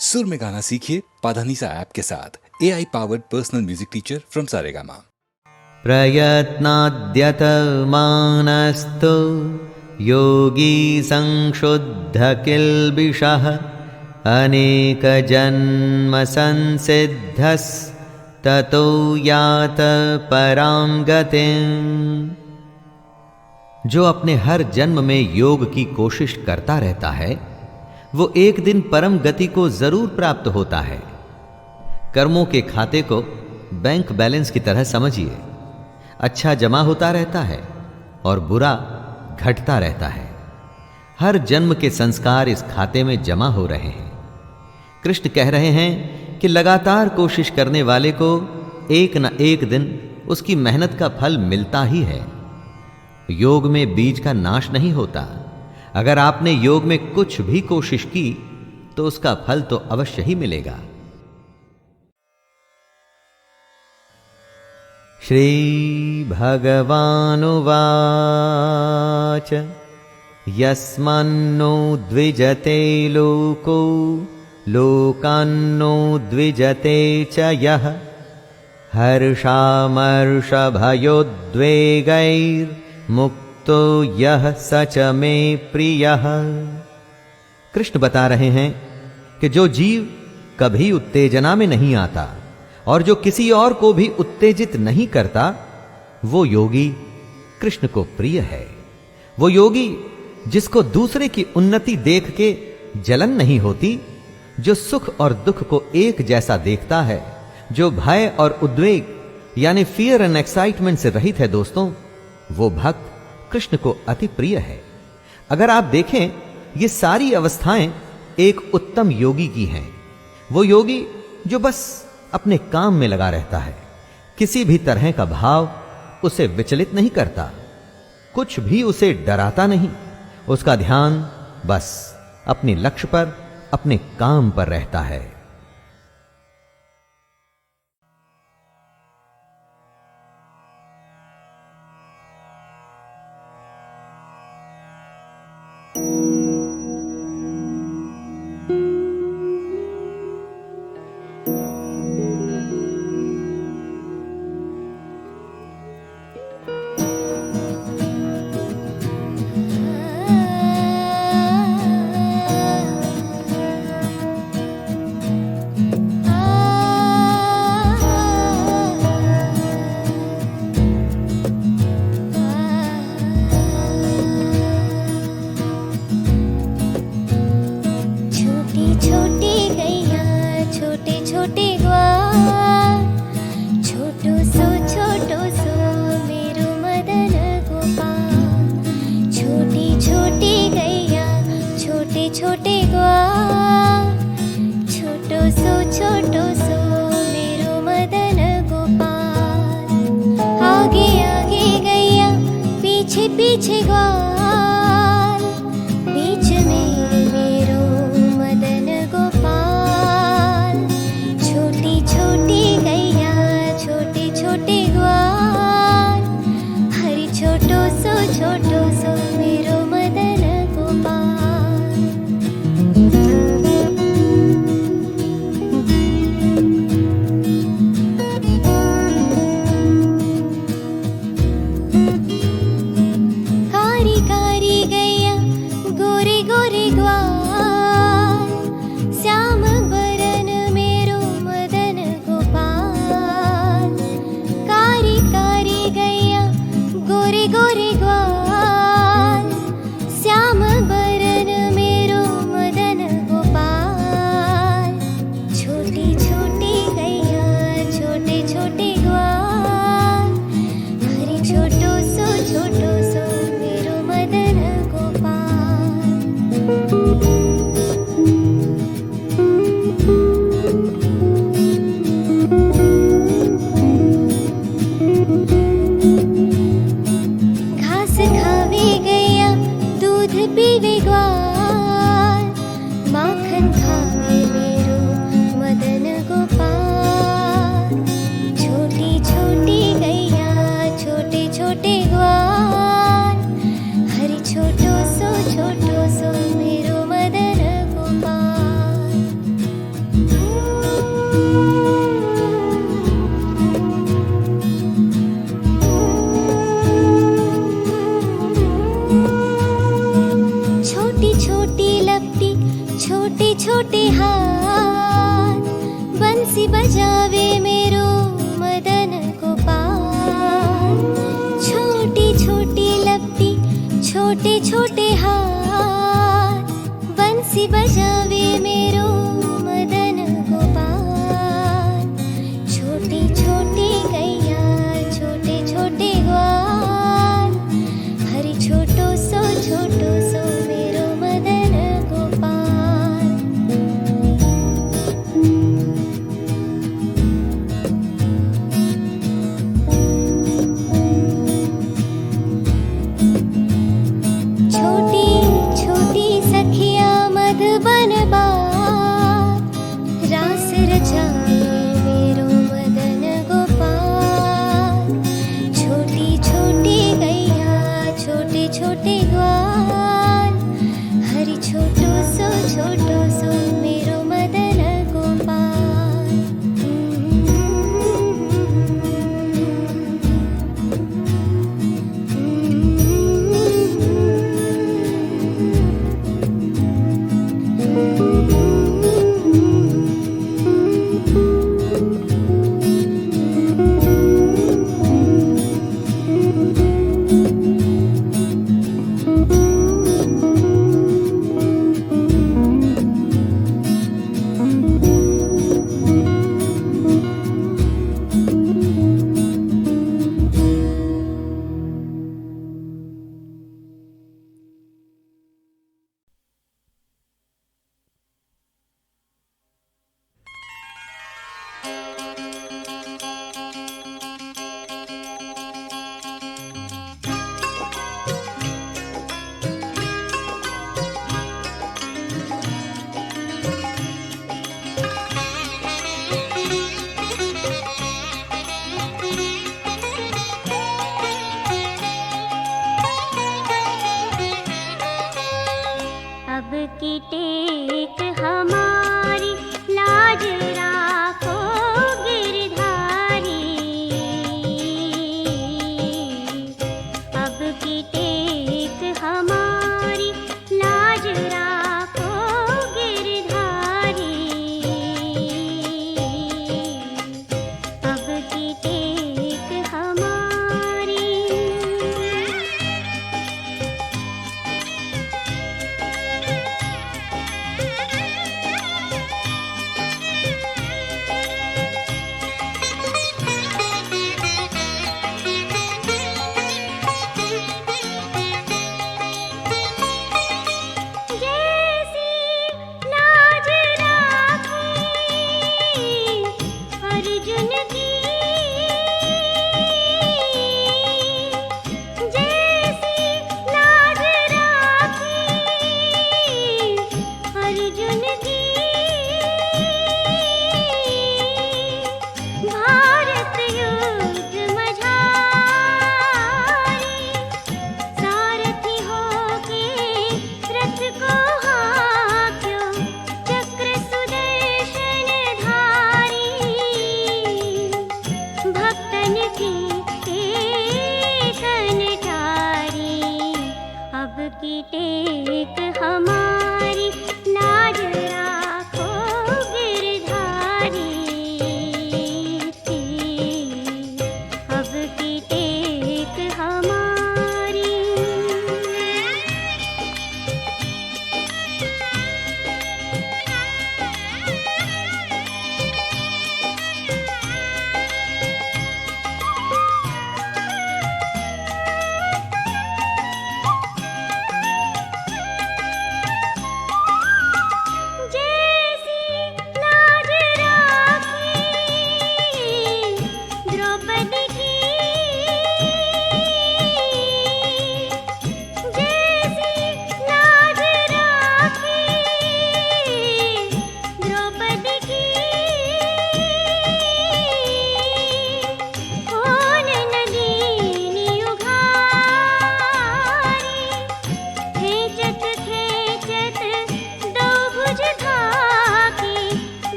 सुर में गाना सीखिए पाधानीसा ऐप के साथ AI powered personal music teacher from Saregama. प्रयत्नाद्यतमानस्तु योगी संशुद्ध किल्बिषः अनेकजन्म संसिद्धस्ततो यात परां गतिम्। जो अपने हर जन्म में योग की कोशिश करता रहता है वो एक दिन परम गति को जरूर प्राप्त होता है। कर्मों के खाते को बैंक बैलेंस की तरह समझिए। अच्छा जमा होता रहता है और बुरा घटता रहता है। हर जन्म के संस्कार इस खाते में जमा हो रहे हैं। कृष्ण कह रहे हैं कि लगातार कोशिश करने वाले को एक न एक दिन उसकी मेहनत का फल मिलता ही है। योग में बीज का नाश नहीं होता। अगर आपने योग में कुछ भी कोशिश की तो उसका फल तो अवश्य ही मिलेगा। श्री भगवानुवाच यस्मान्नो द्विजते लोको लोकान्नो द्विजते च यः हर्षामर्षभयोद्वेगैर्मुक्तो तो यह सच में प्रियः। कृष्ण बता रहे हैं कि जो जीव कभी उत्तेजना में नहीं आता और जो किसी और को भी उत्तेजित नहीं करता वो योगी कृष्ण को प्रिय है। वो योगी जिसको दूसरे की उन्नति देख के जलन नहीं होती, जो सुख और दुख को एक जैसा देखता है, जो भय और उद्वेग यानी फियर एंड एक्साइटमेंट से रहित है दोस्तों, वो भक्त कृष्ण को अति प्रिय है। अगर आप देखें ये सारी अवस्थाएं एक उत्तम योगी की हैं। वो योगी जो बस अपने काम में लगा रहता है, किसी भी तरह का भाव उसे विचलित नहीं करता, कुछ भी उसे डराता नहीं। उसका ध्यान बस अपने लक्ष्य पर, अपने काम पर रहता है। पीछे ग्वाल, बीच में मेरो मदन गोपाल। छोटी छोटी गैया, छोटे छोटे ग्वाल, हरि छोटो सो मेरो मदन गोपाल। श्याम बरन मेरो मदन गोपाल। कारी कारी गैया, गोरे गोरे ग्वाल, श्याम बरन मेरो मदन गोपाल। छोटी छोटी गैया, छोटे छोटे ग्वाल, हरि छोटो सो मेरो मदन गोपाल। घास खावे गैया, दूध पीवे ग्वाल, माखन खावे मेरो मदन गोपाल। छोटी छोटी गैया, छोटे छोटे ग्वाल, हरि छोटो सो मेरो मदन गोपाल। छोटे हाथ, बंसी बजावे मेरो मदन गोपाल। छोटी छोटी लपटी छोटे छोटे हाथ, बंसी बजावे मेरो मदन गोपाल। छोटी छोटी गैया छोटे छोटे ग्वाल, हरि छोटो सो मेरो मदन गोपाल। छोटी छोटी सखिया मधुबन बाल,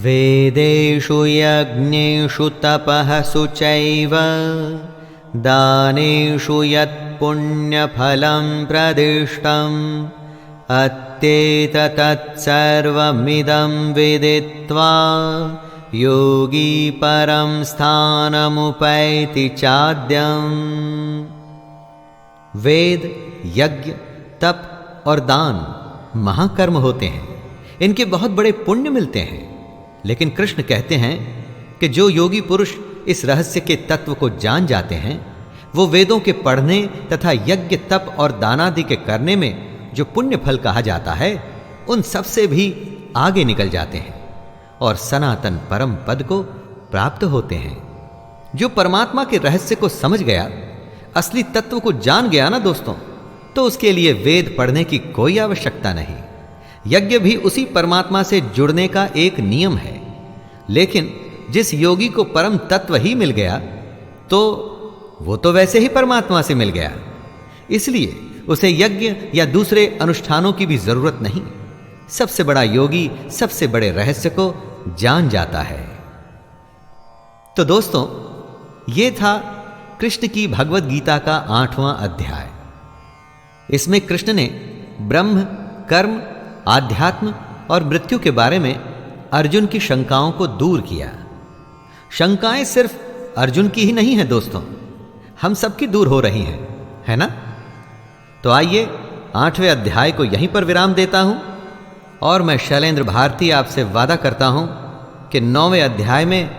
वेदेषु यज्ञेषु तपःसु चैव दानेषु यत्पुण्यफलं प्रदिष्टम् अत्येतत्सर्वमिदं विदित्वा योगी परं स्थानमुपैति चाद्यम्। वेद, यज्ञ, तप और दान महाकर्म होते हैं, इनके बहुत बड़े पुण्य मिलते हैं। लेकिन कृष्ण कहते हैं कि जो योगी पुरुष इस रहस्य के तत्व को जान जाते हैं, वो वेदों के पढ़ने तथा यज्ञ, तप और दानादि के करने में जो पुण्य फल कहा जाता है, उन सब से भी आगे निकल जाते हैं और सनातन परम पद को प्राप्त होते हैं। जो परमात्मा के रहस्य को समझ गया, असली तत्व को जान गया ना दोस्तों, तो उसके लिए वेद पढ़ने की कोई आवश्यकता नहीं। यज्ञ भी उसी परमात्मा से जुड़ने का एक नियम है। लेकिन जिस योगी को परम तत्व ही मिल गया, तो वो तो वैसे ही परमात्मा से मिल गया, इसलिए उसे यज्ञ या दूसरे अनुष्ठानों की भी जरूरत नहीं। सबसे बड़ा योगी सबसे बड़े रहस्य को जान जाता है। तो दोस्तों, ये था कृष्ण की भगवत गीता का 8वां अध्याय। इसमें कृष्ण ने ब्रह्म, कर्म, आध्यात्म और मृत्यु के बारे में अर्जुन की शंकाओं को दूर किया। शंकाएं सिर्फ अर्जुन की ही नहीं है दोस्तों, हम सबकी दूर हो रही हैं, है ना? तो आइए 8वें अध्याय को यहीं पर विराम देता हूं और मैं शैलेंद्र भारती आपसे वादा करता हूं कि 9वें अध्याय में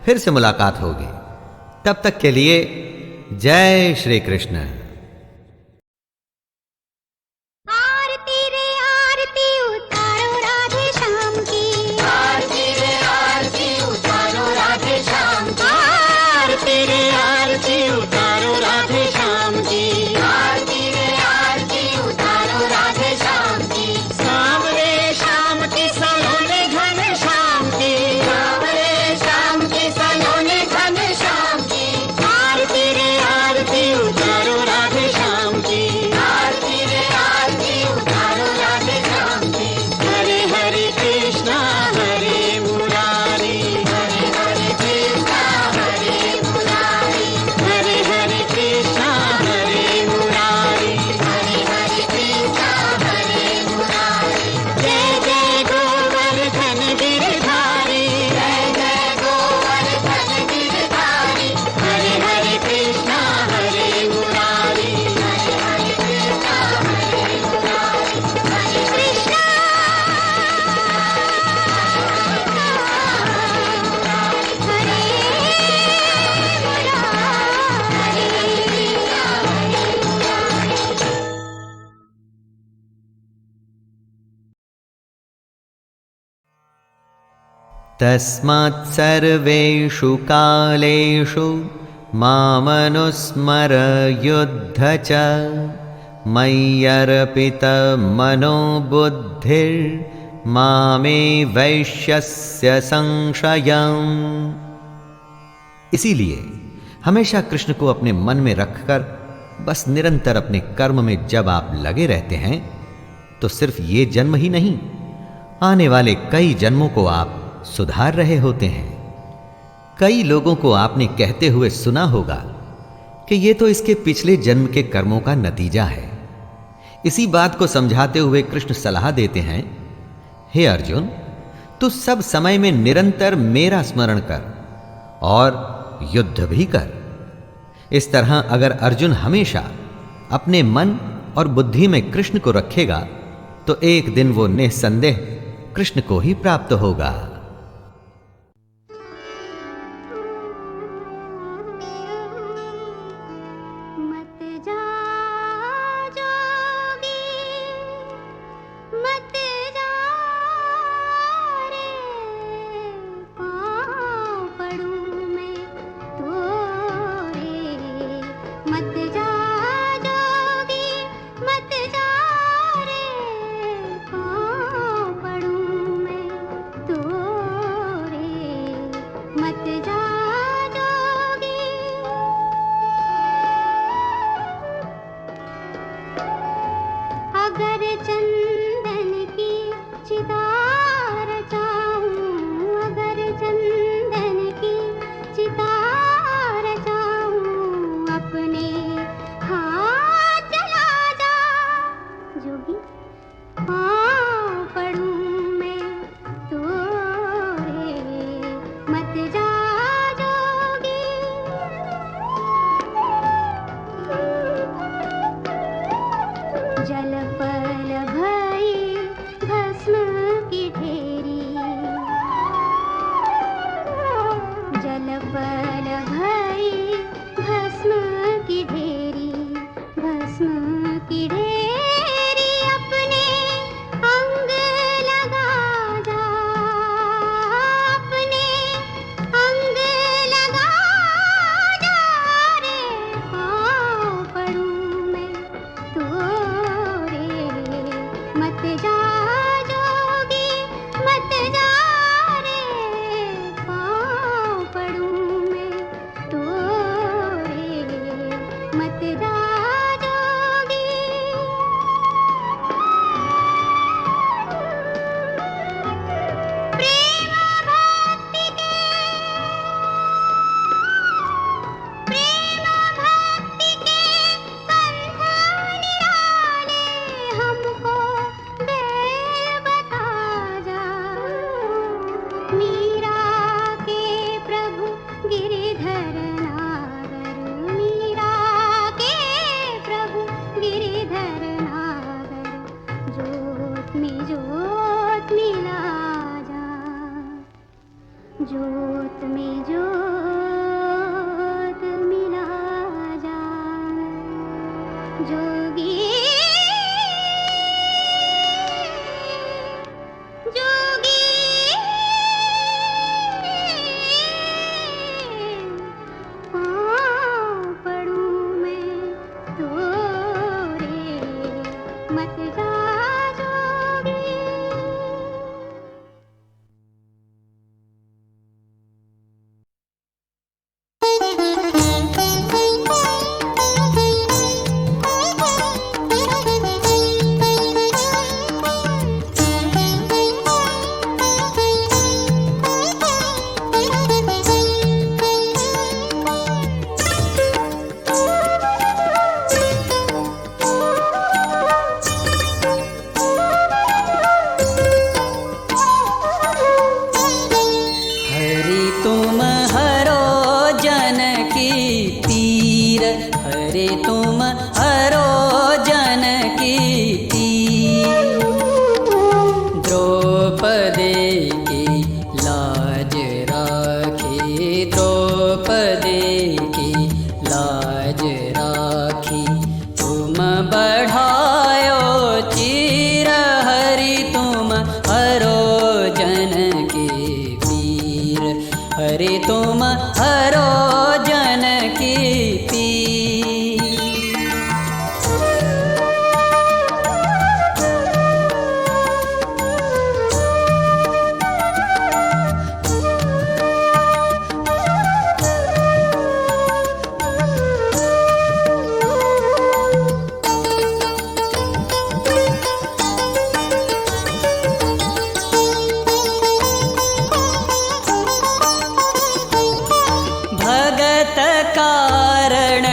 फिर से मुलाकात होगी। तब तक के लिए जय श्री कृष्ण। आरती रे आरती उतारो राधे श्याम की, आरती रे आरती उतारो राधे श्याम की, आरती रे आरती उतारो राधे श्याम की, आरती रे आरती उतारो राधे श्याम की। श्याम रे श्याम की सलोने घन श्याम की, श्याम रे श्याम की सलोने घन श्याम की, आरती रे आरती उतारो राधे श्याम की, आरती रे आरती उतारो राधे श्याम की। हरे हरे कृष्णा हरे मुरारी, हरे हरे कृष्णा हरे मुरारी, हरे हरे कृष्णा हरे मुरारी, हरे हरे कृष्णा हरे मुरारी। जय जय गोवर्धन गिरधारी, जय जय गोवर्धन गिरधारी, हरे हरे कृष्णा हरे मुरारी, हरे हरे कृष्णा हरे मुरारी, हरे कृष्णा हरे तस्मात् सर्वेषु कालेषु मामनुस्मर युद्ध च मय्यर्पितमनो बुद्धिर्मामे वैश्यस्य संशयम्। इसीलिए हमेशा कृष्ण को अपने मन में रखकर बस निरंतर अपने कर्म में जब आप लगे रहते हैं, तो सिर्फ ये जन्म ही नहीं, आने वाले कई जन्मों को आप सुधार रहे होते हैं। कई लोगों को आपने कहते हुए सुना होगा कि ये तो इसके पिछले जन्म के कर्मों का नतीजा है। इसी बात को समझाते हुए कृष्ण सलाह देते हैं, हे अर्जुन, तू सब समय में निरंतर मेरा स्मरण कर और युद्ध भी कर। इस तरह अगर अर्जुन हमेशा अपने मन और बुद्धि में कृष्ण को रखेगा, तो एक दिन वो निस्संदेह कृष्ण को ही प्राप्त होगा। मत जा जोगी, मत जा रे, पाँव पड़ूं मैं तोरे। मत जा जोगी, मत जा रे, पाँव पड़ूं मैं तोरे। मत जा जोगी। जल पल भई भस्म की ढेरी, जल पल भई भस्म की ढेरी, भस्म की ढेरी अपने अंग लगा जा, अपने अंग लगा जा रे, पाँव पड़ूं मैं तोरे, मत जा जोगी, मत जा रे, पाँव पड़ूं मैं तोरे, मत जा जोगी। प्रेम भक्ति के, प्रेम भक्ति के पंथ निराले, हमको बेल बता जा। मीरा के प्रभु गिरिधर नागर, मीरा के प्रभु गिरिधर नागर, जोत में जोत मिला जा, जोत में जोत मिला जा जोगी, जोगी। पाँव पड़ूं मैं तोरे, मत जा जोगी। हरि तुम हरो जनकी तीर, हरि तुम हरो जनकी तीर। द्रौपदी की लाज राखी, द्रौपदी की लाज राखी। तुम बढ़ायो चीर, हरि तुम हरो जनकी पीर, हरि तुम हरो जनकी पीर। भगत कारण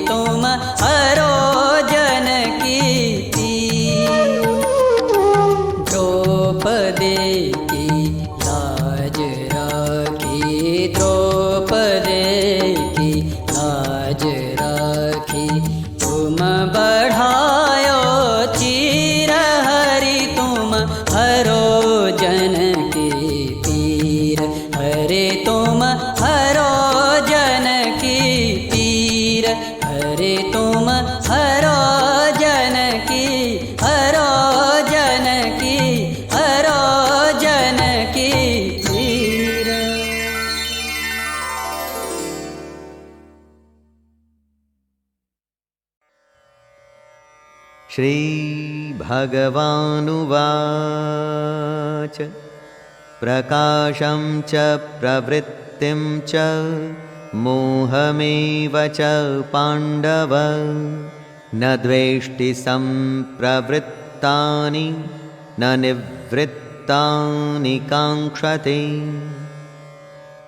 तुम हरो जनकी पीर। द्रौपदी की लाज राखी, द्रौपदी की लाज राखी, तुम बढ़ायो चीर हरि तुम हरो जनकी पीर। हरे तुम हरो जनकी पीर, हरे तुम हरो जनकी, हरो जनकी, हरो जनकी पीर। श्री भगवानुवाच प्रकाशं च प्रवृत्तिं च मोहमेव च पाण्डव न द्वेष्टि सम्प्रवृत्तानि न निवृत्तानि काङ्क्षते।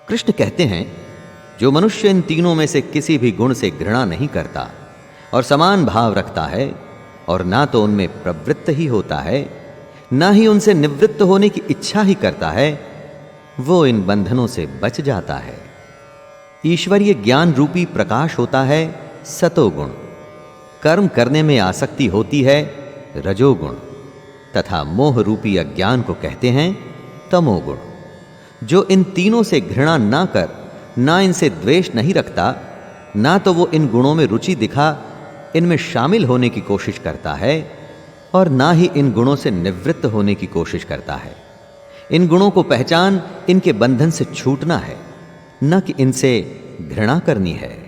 कृष्ण कहते हैं, जो मनुष्य इन तीनों में से किसी भी गुण से घृणा नहीं करता और समान भाव रखता है और ना तो उनमें प्रवृत्त ही होता है ना ही उनसे निवृत्त होने की इच्छा ही करता है, वो इन बंधनों से बच जाता है। ईश्वरीय ज्ञान रूपी प्रकाश होता है सतोगुण, कर्म करने में आसक्ति होती है रजोगुण, तथा मोह रूपी अज्ञान को कहते हैं तमोगुण। जो इन तीनों से घृणा ना कर ना इनसे द्वेष नहीं रखता, ना तो वो इन गुणों में रुचि दिखा इनमें शामिल होने की कोशिश करता है और ना ही इन गुणों से निवृत्त होने की कोशिश करता है। इन गुणों को पहचान इनके बंधन से छूटना है, न कि इनसे घृणा करनी है।